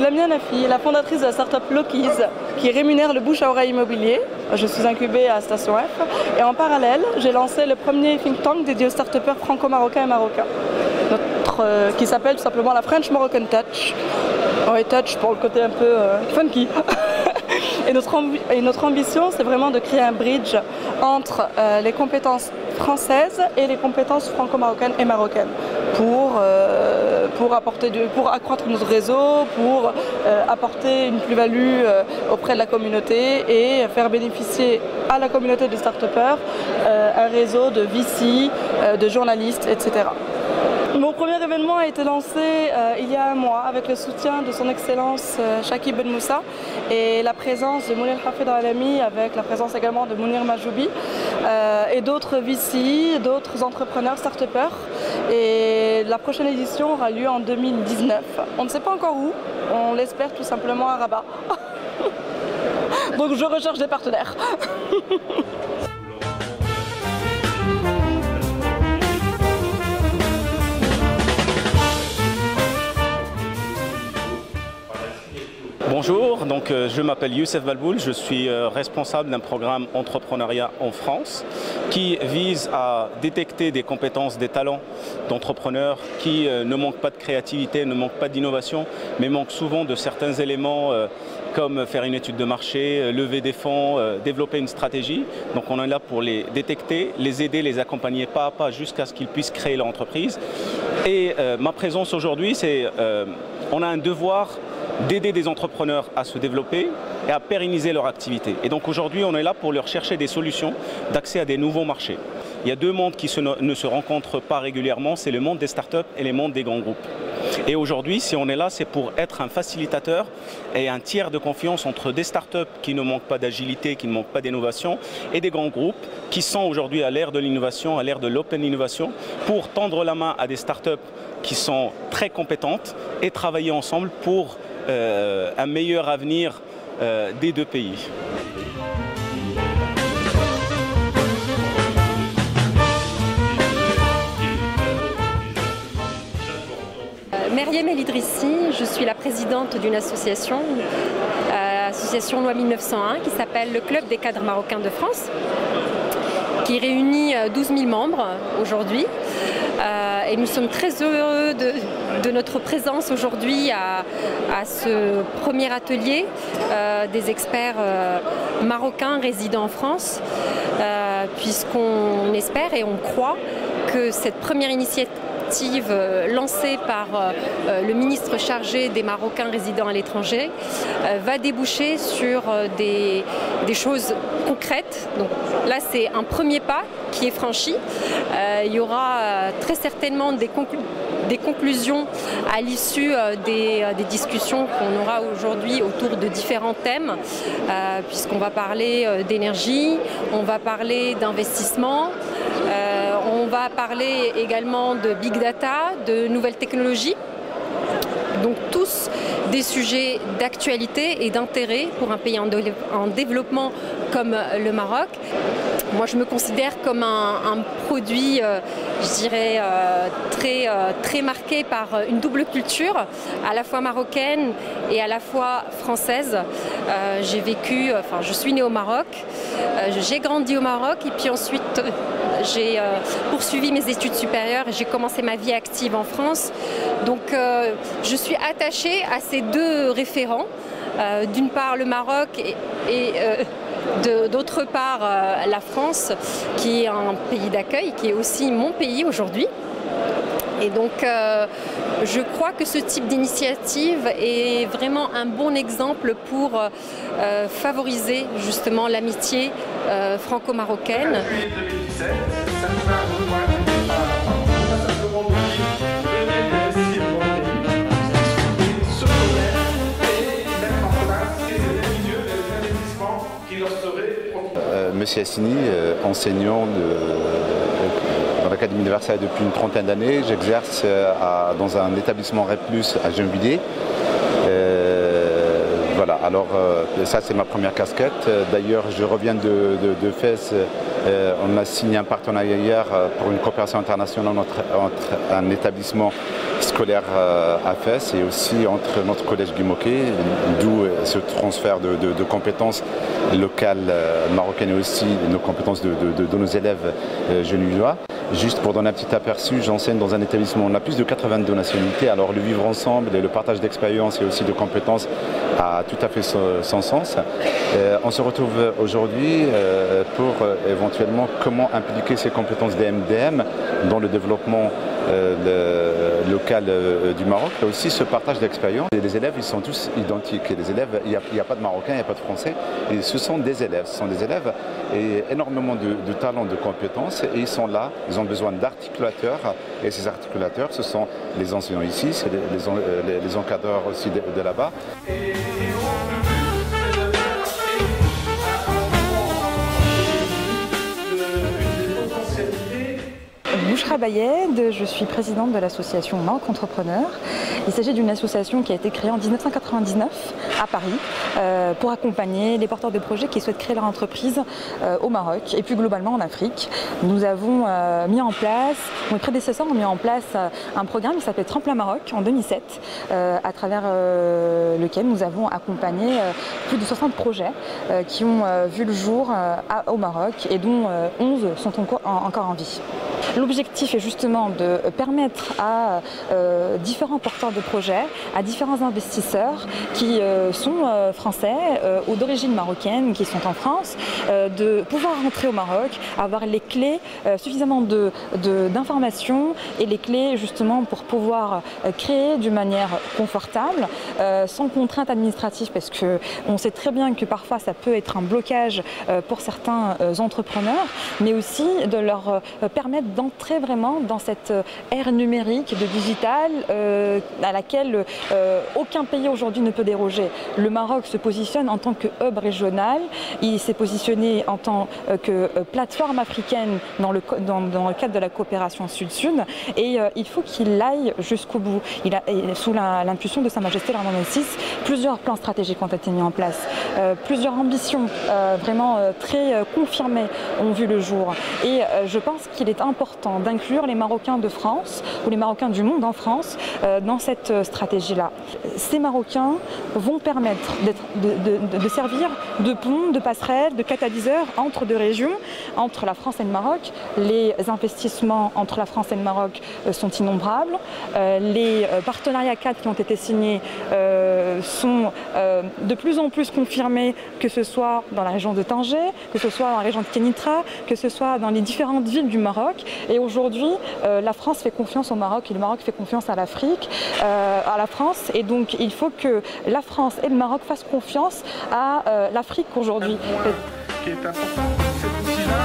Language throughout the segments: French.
suis Lamia Nafi, la fondatrice de la start-up Lokies, qui rémunère le bouche à oreille immobilier. Je suis incubée à Station F. Et en parallèle, j'ai lancé le premier think tank dédié aux start-upers franco-marocains et marocains, qui s'appelle tout simplement la French Moroccan Touch. Ouais, touch pour le côté un peu funky. Et notre ambition, c'est vraiment de créer un bridge entre les compétences françaises et les compétences franco-marocaines et marocaines pour accroître notre réseau, pour apporter une plus-value auprès de la communauté et faire bénéficier à la communauté des start-upers un réseau de VC, de journalistes, etc. Mon premier événement a été lancé il y a un mois avec le soutien de son Excellence Chakib Ben Moussa et la présence de Mounir Hafid Alami, avec la présence également de Mounir Majoubi et d'autres VC, d'autres entrepreneurs start-upers. Et la prochaine édition aura lieu en 2019. On ne sait pas encore où, on l'espère tout simplement à Rabat. Donc je recherche des partenaires. Bonjour, donc je m'appelle Youssef Balboul, je suis responsable d'un programme entrepreneuriat en France qui vise à détecter des compétences, des talents d'entrepreneurs qui ne manquent pas de créativité, ne manquent pas d'innovation, mais manquent souvent de certains éléments comme faire une étude de marché, lever des fonds, développer une stratégie. Donc on est là pour les détecter, les aider, les accompagner pas à pas jusqu'à ce qu'ils puissent créer leur entreprise. Et ma présence aujourd'hui, c'est on a un devoir d'aider des entrepreneurs à se développer et à pérenniser leur activité. Et donc aujourd'hui, on est là pour leur chercher des solutions d'accès à des nouveaux marchés. Il y a deux mondes qui ne se rencontrent pas régulièrement, c'est le monde des startups et le monde des grands groupes. Et aujourd'hui, si on est là, c'est pour être un facilitateur et un tiers de confiance entre des startups qui ne manquent pas d'agilité, qui ne manquent pas d'innovation, et des grands groupes qui sont aujourd'hui à l'ère de l'innovation, à l'ère de l'open innovation, pour tendre la main à des startups qui sont très compétentes et travailler ensemble pour un meilleur avenir des deux pays. Meriem El Idrissi, je suis la présidente d'une association, association Loi 1901, qui s'appelle le Club des cadres marocains de France, qui réunit 12 000 membres aujourd'hui. Et nous sommes très heureux de notre présence aujourd'hui à ce premier atelier des experts marocains résidant en France, puisqu'on espère et on croit que cette première initiative lancée par le ministre chargé des Marocains résidant à l'étranger va déboucher sur des choses concrètes. Donc là, c'est un premier pas qui est franchi. Il y aura très certainement des conclusions à l'issue des discussions qu'on aura aujourd'hui autour de différents thèmes, puisqu'on va parler d'énergie, on va parler d'investissement, on va parler également de big data, de nouvelles technologies. Donc tous des sujets d'actualité et d'intérêt pour un pays en développement comme le Maroc. Moi, je me considère comme un produit, je dirais, très marqué par une double culture, à la fois marocaine et à la fois française. J'ai vécu, je suis née au Maroc, j'ai grandi au Maroc et puis ensuite j'ai poursuivi mes études supérieures et j'ai commencé ma vie active en France. Donc je suis attachée à ces deux référents, d'une part le Maroc et d'autre part la France, qui est un pays d'accueil, qui est aussi mon pays aujourd'hui. Et donc je crois que ce type d'initiative est vraiment un bon exemple pour favoriser justement l'amitié franco-marocaine. Monsieur Assini, enseignant dans l'Académie de Versailles depuis une trentaine d'années. J'exerce dans un établissement REP+ à Gennevilliers. Voilà, alors ça c'est ma première casquette. D'ailleurs, je reviens de Fès. On a signé un partenariat hier pour une coopération internationale entre un établissement scolaire à Fès et aussi entre notre collège Guy Môquet, d'où ce transfert de compétences locales marocaines et aussi nos compétences de nos élèves genevois. Juste pour donner un petit aperçu, j'enseigne dans un établissement, on a plus de 82 nationalités, alors le vivre ensemble et le partage d'expériences et aussi de compétences a tout à fait son sens. On se retrouve aujourd'hui pour éventuellement comment impliquer ces compétences DMDM dans le développement local du Maroc, mais aussi ce partage d'expériences. Les élèves, ils sont tous identiques. Les élèves, il n'y a pas de Marocains, il n'y a pas de Français. Et ce sont des élèves. Ce sont des élèves et énormément de talents, de compétences. Et ils sont là, ils ont besoin d'articulateurs. Et ces articulateurs, ce sont les enseignants ici, c'est les encadreurs aussi de là-bas. Bouchra Bayed, je suis présidente de l'association Maroc Entrepreneur. Il s'agit d'une association qui a été créée en 1999 à Paris pour accompagner les porteurs de projets qui souhaitent créer leur entreprise au Maroc et plus globalement en Afrique. Nous avons mis en place, mes prédécesseurs ont mis en place un programme qui s'appelle Tremplin Maroc en 2007 à travers lequel nous avons accompagné plus de 60 projets qui ont vu le jour au Maroc et dont 11 sont encore en vie. L'objectif est justement de permettre à différents porteurs de projets, à différents investisseurs qui sont français ou d'origine marocaine, qui sont en France, de pouvoir rentrer au Maroc, avoir les clés, suffisamment d'informations et les clés justement pour pouvoir créer d'une manière confortable, sans contrainte administrative, parce qu'on sait très bien que parfois ça peut être un blocage pour certains entrepreneurs, mais aussi de leur permettre d'entrer vraiment dans cette ère numérique de digital à laquelle aucun pays aujourd'hui ne peut déroger. Le Maroc se positionne en tant que hub régional, il s'est positionné en tant que plateforme africaine dans le cadre de la coopération Sud-Sud et il faut qu'il aille jusqu'au bout. Sous l'impulsion de Sa Majesté l'Armand VI, plusieurs plans stratégiques ont été mis en place, plusieurs ambitions vraiment très confirmées ont vu le jour et je pense qu'il est important d'inclure les Marocains de France ou les Marocains du monde en France dans cette stratégie-là. Ces Marocains vont permettre de servir de pont, de passerelle, de catalyseur entre deux régions, entre la France et le Maroc. Les investissements entre la France et le Maroc sont innombrables. Les partenariats cadres qui ont été signés sont de plus en plus confirmés, que ce soit dans la région de Tanger, que ce soit dans la région de Kénitra, que ce soit dans les différentes villes du Maroc. Et aujourd'hui, la France fait confiance au Maroc et le Maroc fait confiance à l'Afrique, à la France. Et donc, il faut que la France et le Maroc fassent confiance à l'Afrique aujourd'hui. Ce qui est important, c'est outil-là,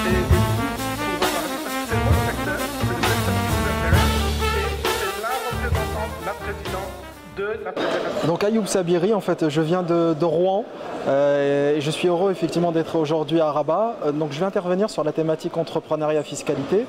et du coup, on va parler parce que c'est votre secteur, c'est le secteur qui vous intéresse, et c'est la représentante, la présidente de la fédération. Donc Ayoub Sabiri, en fait, je viens de Rouen. Et je suis heureux effectivement d'être aujourd'hui à Rabat. Donc je vais intervenir sur la thématique entrepreneuriat fiscalité.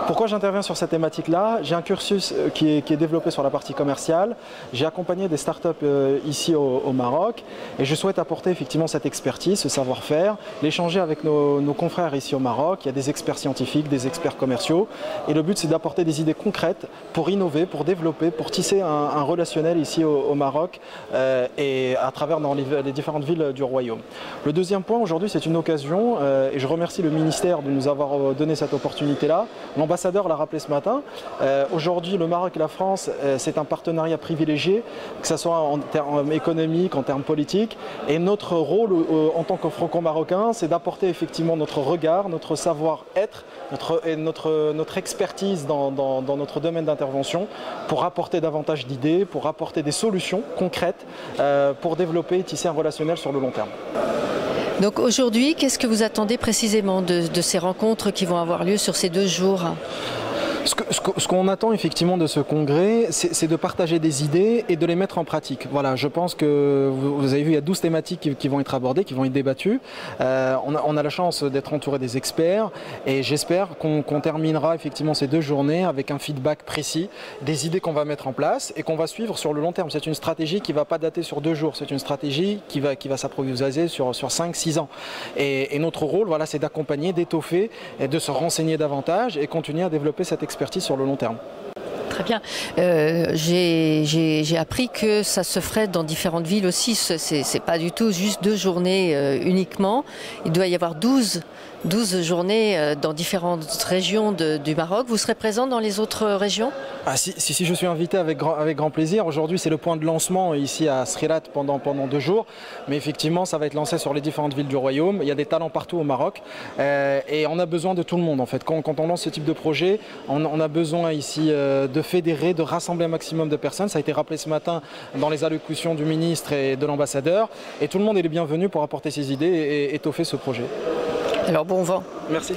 Pourquoi j'interviens sur cette thématique-là? J'ai un cursus qui est développé sur la partie commerciale. J'ai accompagné des startups ici au Maroc et je souhaite apporter effectivement cette expertise, ce savoir-faire, l'échanger avec nos confrères ici au Maroc. Il y a des experts scientifiques, des experts commerciaux et le but c'est d'apporter des idées concrètes pour innover, pour développer, pour tisser un relationnel ici au Maroc et à travers dans les différentes villes du Royaume. Le deuxième point aujourd'hui, c'est une occasion et je remercie le ministère de nous avoir donné cette opportunité-là. L'ambassadeur l'a rappelé ce matin. Aujourd'hui, le Maroc et la France, c'est un partenariat privilégié, que ce soit en termes économiques, en termes politiques. Et notre rôle en tant que franco-marocain, c'est d'apporter effectivement notre regard, notre savoir-être, notre expertise dans notre domaine d'intervention pour apporter davantage d'idées, pour apporter des solutions concrètes pour développer et tisser un relationnel sur le long terme. Donc aujourd'hui, qu'est-ce que vous attendez précisément de ces rencontres qui vont avoir lieu sur ces 2 jours ? Ce qu'on attend effectivement de ce congrès, c'est de partager des idées et de les mettre en pratique. Voilà, je pense que vous avez vu, il y a 12 thématiques qui vont être abordées, qui vont être débattues. On a la chance d'être entouré des experts et j'espère qu'on terminera effectivement ces 2 journées avec un feedback précis, des idées qu'on va mettre en place et qu'on va suivre sur le long terme. C'est une stratégie qui ne va pas dater sur 2 jours, c'est une stratégie qui va s'approvisionner sur 5-6 ans. Et notre rôle, voilà, c'est d'accompagner, d'étoffer et de se renseigner davantage et continuer à développer cette expertise sur le long terme. très bien. J'ai appris que ça se ferait dans différentes villes aussi. C'est pas du tout juste 2 journées uniquement. Il doit y avoir 12 journées dans différentes régions du Maroc. Vous serez présent dans les autres régions? Si, je suis invité avec grand plaisir. Aujourd'hui, c'est le point de lancement ici à Srirat pendant 2 jours. Mais effectivement, ça va être lancé sur les différentes villes du royaume. Il y a des talents partout au Maroc. Et on a besoin de tout le monde en fait. Quand on lance ce type de projet, on a besoin ici de fédérer, de rassembler un maximum de personnes. Ça a été rappelé ce matin dans les allocutions du ministre et de l'ambassadeur. Et tout le monde est le bienvenu pour apporter ses idées et étoffer ce projet. Alors bon vent. Merci.